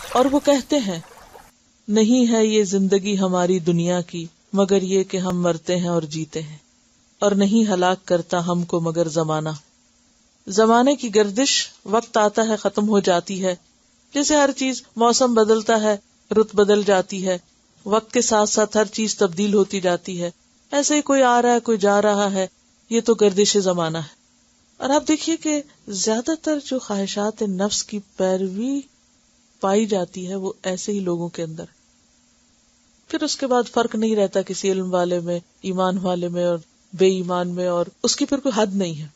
اور وہ کہتے ہیں نہیں ہے یہ زندگی ہماری دنیا کی مگر یہ کہ ہم مرتے ہیں اور جیتے ہیں، اور نہیں ہلاک کرتا ہم کو مگر زمانہ. زمانے کی گردش وقت آتا ہے ختم ہو جاتی ہے، جیسے ہر چیز موسم بدلتا ہے، رت بدل جاتی ہے، وقت کے ساتھ ساتھ ہر چیز تبدیل ہوتی جاتی ہے، ایسے ہی کوئی آ رہا ہے کوئی جا رہا ہے، یہ تو گردش زمانہ ہے. اور آپ دیکھیے کہ زیادہ تر جو خواہشات نفس کی پیروی پائی جاتی ہے وہ ایسے ہی لوگوں کے اندر. پھر اس کے بعد فرق نہیں رہتا کسی علم والے میں، ایمان والے میں اور بے ایمان میں، اور اس کی پھر کوئی حد نہیں ہے.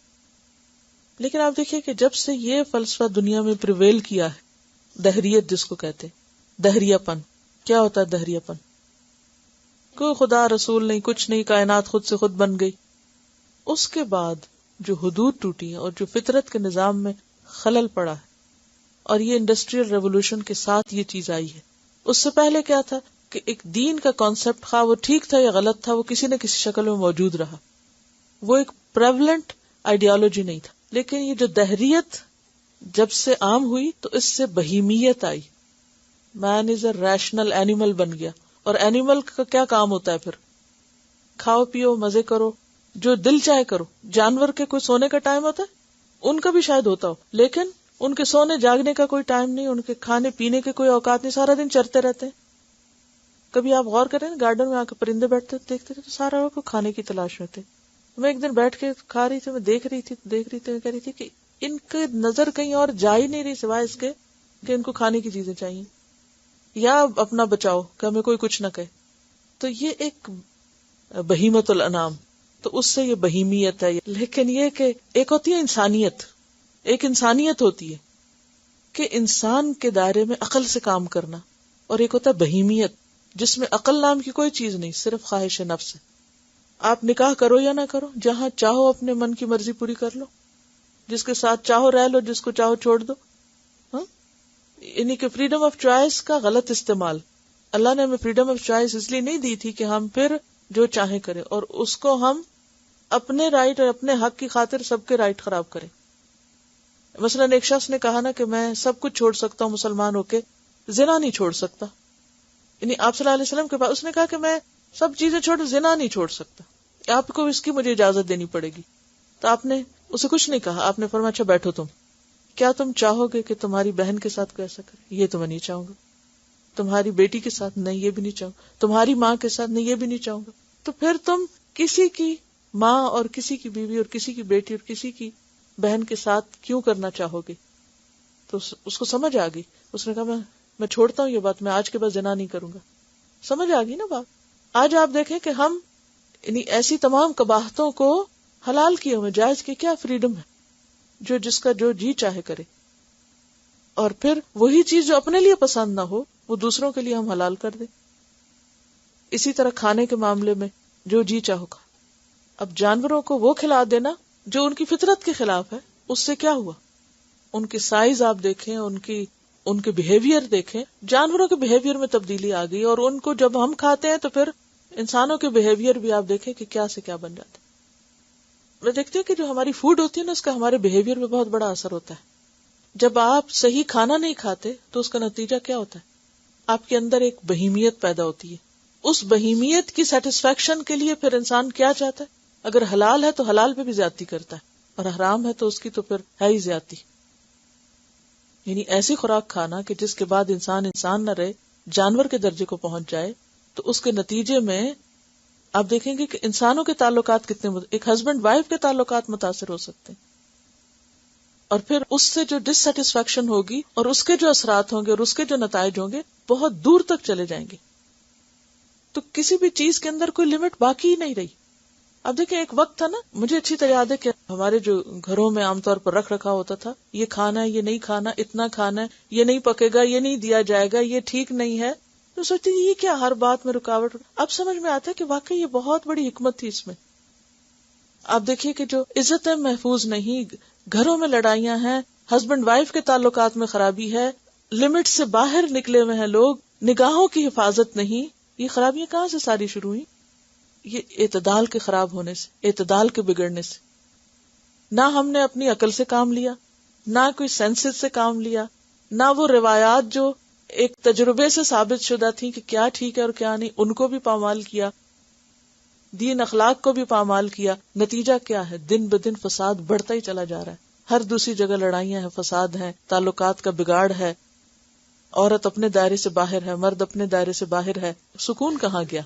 لیکن آپ دیکھیے کہ جب سے یہ فلسفہ دنیا میں پریویل کیا ہے، دہریت جس کو کہتے، دہریہ پن. کیا ہوتا ہے دہریہ پن؟ کوئی خدا رسول نہیں، کچھ نہیں، کائنات خود سے خود بن گئی. اس کے بعد جو حدود ٹوٹی ہیں اور جو فطرت کے نظام میں خلل پڑا ہے، اور یہ انڈسٹریل ریولوشن کے ساتھ یہ چیز آئی ہے. اس سے پہلے کیا تھا کہ ایک دین کا کانسیپٹ، خواہ وہ ٹھیک تھا یا غلط تھا، وہ کسی نہ کسی شکل میں موجود رہا، وہ ایک پریولنٹ آئیڈیالوجی نہیں تھا. لیکن یہ جو دہریت جب سے عام ہوئی تو اس سے بہیمیت آئی. مین از اے ریشنل اینیمل بن گیا. اور اینیمل کا کیا کام ہوتا ہے؟ پھر کھاؤ پیو مزے کرو، جو دل چاہے کرو. جانور کے کوئی سونے کا ٹائم ہوتا ہے؟ ان کا بھی شاید ہوتا ہو، لیکن ان کے سونے جاگنے کا کوئی ٹائم نہیں، ان کے کھانے پینے کے کوئی اوقات نہیں، سارا دن چرتے رہتے ہیں. کبھی آپ غور کریں گارڈن میں آ کے پرندے بیٹھتے دیکھتے تھے تو سارا وقت کھانے کی تلاش میں تھے. میں ایک دن بیٹھ کے کھا رہی تھی، میں دیکھ رہی تھی میں کہہ رہی تھی کہ ان کی نظر کہیں اور جا ہی نہیں رہی سوائے اس کے کہ ان کو کھانے کی چیزیں چاہیے یا اپنا بچاؤ کہ ہمیں کوئی کچھ نہ کہے. تو یہ ایک بہیمت الانام، تو اس سے یہ بہیمیت ہے. لیکن یہ کہ ایک ہوتی ہے انسانیت، ایک انسانیت ہوتی ہے کہ انسان کے دائرے میں عقل سے کام کرنا، اور ایک ہوتا ہے بہیمیت جس میں عقل نام کی کوئی چیز نہیں، صرف خواہش نفس ہے. آپ نکاح کرو یا نہ کرو، جہاں چاہو اپنے من کی مرضی پوری کر لو، جس کے ساتھ چاہو رہ لو، جس کو چاہو چھوڑ دو. یعنی کہ فریڈم آف چوائس کا غلط استعمال. اللہ نے ہمیں فریڈم آف چوائس اس لیے نہیں دی تھی کہ ہم پھر جو چاہیں کریں اور اس کو ہم اپنے رائٹ اور اپنے حق کی خاطر سب کے رائٹ خراب کریں. مثلا ایک شخص نے کہا نا کہ میں سب کچھ چھوڑ سکتا ہوں مسلمان ہو کے، زنا نہیں چھوڑ سکتا. یعنی آپ صلی اللہ علیہ وسلم کے پاس اس نے کہا کہ میں سب چیزیں چھوڑ، زنا نہیں چھوڑ سکتا، آپ کو اس کی مجھے اجازت دینی پڑے گی. تو آپ نے اسے کچھ نہیں کہا، آپ نے فرمایا اچھا بیٹھو، تم کیا تم چاہو گے کہ تمہاری بہن کے ساتھ کوئی ایسا کرے؟ یہ تو میں نہیں چاہوں گا. تمہاری بیٹی کے ساتھ؟ نہیں یہ بھی نہیں چاہوں گا. تمہاری ماں کے ساتھ؟ نہیں یہ بھی نہیں چاہوں گا. تو پھر تم کسی کی ماں اور کسی کی بیوی اور کسی کی بیٹی اور کسی کی بہن کے ساتھ کیوں کرنا چاہو گے؟ تو اس کو سمجھ آ گئی. اس نے کہا میں چھوڑتا ہوں یہ بات، میں آج کے بعد زنا نہیں کروں گا. سمجھ آ گئی نا بات. آج آپ دیکھیں کہ ہم یعنی ایسی تمام قباحتوں کو حلال کیے ہوئے، جائز کی کیا فریڈم ہے، جو جس کا جو جی چاہے کرے. اور پھر وہی چیز جو اپنے لیے پسند نہ ہو وہ دوسروں کے لیے ہم حلال کر دیں. اسی طرح کھانے کے معاملے میں جو جی چاہو کھا. اب جانوروں کو وہ کھلا دینا جو ان کی فطرت کے خلاف ہے، اس سے کیا ہوا؟ ان کے سائز آپ دیکھیں، ان کے بیہیویئر دیکھیں، جانوروں کے بیہیویئر میں تبدیلی آ گئی. اور ان کو جب ہم کھاتے ہیں تو پھر انسانوں کے بیہیویئر بھی آپ دیکھیں کہ کیا سے کیا بن جاتے. میں دیکھتی ہوں کہ جو ہماری فوڈ ہوتی ہے نا، اس کا ہمارے بیہیویئر میں بہت بڑا اثر ہوتا ہے. جب آپ صحیح کھانا نہیں کھاتے تو اس کا نتیجہ کیا ہوتا ہے؟ آپ کے اندر ایک بہیمیت پیدا ہوتی ہے. اس بہیمیت کی سیٹسفیکشن کے لیے پھر انسان کیا چاہتا ہے؟ اگر حلال ہے تو حلال پہ بھی زیادتی کرتا ہے، اور حرام ہے تو اس کی تو پھر ہے ہی زیادتی. یعنی ایسی خوراک کھانا کہ جس کے بعد انسان نہ رہے، جانور کے درجے کو پہنچ جائے، تو اس کے نتیجے میں آپ دیکھیں گے کہ انسانوں کے تعلقات کتنے ایک ہسبینڈ وائف کے تعلقات متاثر ہو سکتے ہیں. اور پھر اس سے جو ڈس سیٹسفیکشن ہوگی اور اس کے جو اثرات ہوں گے اور اس کے جو نتائج ہوں گے بہت دور تک چلے جائیں گے. تو کسی بھی چیز کے اندر کوئی لمٹ باقی ہی نہیں رہی. اب دیکھیں ایک وقت تھا نا، مجھے اچھی طرح یاد ہے کہ ہمارے جو گھروں میں عام طور پر رکھا ہوتا تھا، یہ کھانا ہے، یہ نہیں کھانا، اتنا کھانا ہے، یہ نہیں پکے گا، یہ نہیں دیا جائے گا، یہ ٹھیک نہیں ہے. تو سوچتی تھی یہ کیا ہر بات میں رکاوٹ. اب سمجھ میں آتا ہے کہ واقعی یہ بہت بڑی حکمت تھی اس میں. آپ دیکھیے کہ جو عزتیں محفوظ نہیں، گھروں میں لڑائیاں ہیں، ہسبینڈ وائف کے تعلقات میں خرابی ہے، لمٹ سے باہر نکلے ہوئے ہیں لوگ، نگاہوں کی حفاظت نہیں. یہ خرابیاں کہاں سے ساری شروع ہوئی؟ یہ اعتدال کے خراب ہونے سے، اعتدال کے بگڑنے سے. نہ ہم نے اپنی عقل سے کام لیا، نہ کوئی سینسز سے کام لیا، نہ وہ روایات جو ایک تجربے سے ثابت شدہ تھی کہ کیا ٹھیک ہے اور کیا نہیں، ان کو بھی پامال کیا، دین اخلاق کو بھی پامال کیا. نتیجہ کیا ہے؟ دن بدن فساد بڑھتا ہی چلا جا رہا ہے. ہر دوسری جگہ لڑائیاں ہیں، فساد ہیں، تعلقات کا بگاڑ ہے، عورت اپنے دائرے سے باہر ہے، مرد اپنے دائرے سے باہر ہے. سکون کہاں گیا؟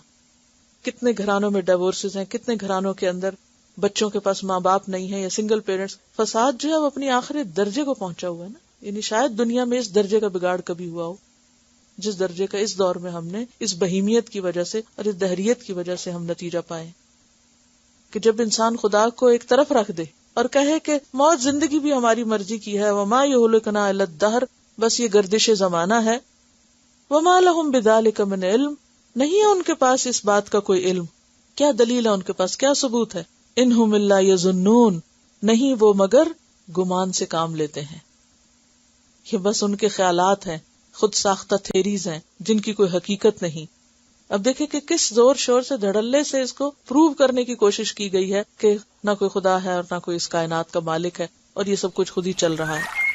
کتنے گھرانوں میں ڈیورسز ہیں، کتنے گھرانوں کے اندر بچوں کے پاس ماں باپ نہیں ہے یا سنگل پیرنٹس. فساد جو ہے وہ اپنی آخری درجے کو پہنچا ہوا ہے نا. یعنی شاید دنیا میں اس درجے کا بگاڑ کبھی ہوا ہو جس درجے کا اس دور میں ہم نے اس بہیمیت کی وجہ سے اور اس دہریت کی وجہ سے ہم نتیجہ پائے کہ جب انسان خدا کو ایک طرف رکھ دے اور کہے کہ موت زندگی بھی ہماری مرضی کی ہے، وما یہلکنا الا الدہر، بس یہ گردش زمانہ ہے. وما لہم بذلک من علم، نہیں ہے ان کے پاس اس بات کا کوئی علم. کیا دلیل ہے ان کے پاس؟ کیا ثبوت ہے؟ انہم الا یظنون، نہیں وہ مگر گمان سے کام لیتے ہیں. یہ بس ان کے خیالات ہیں، خود ساختہ تھیریز ہیں جن کی کوئی حقیقت نہیں. اب دیکھیں کہ کس زور شور سے دھڑلے سے اس کو پروو کرنے کی کوشش کی گئی ہے کہ نہ کوئی خدا ہے اور نہ کوئی اس کائنات کا مالک ہے اور یہ سب کچھ خود ہی چل رہا ہے.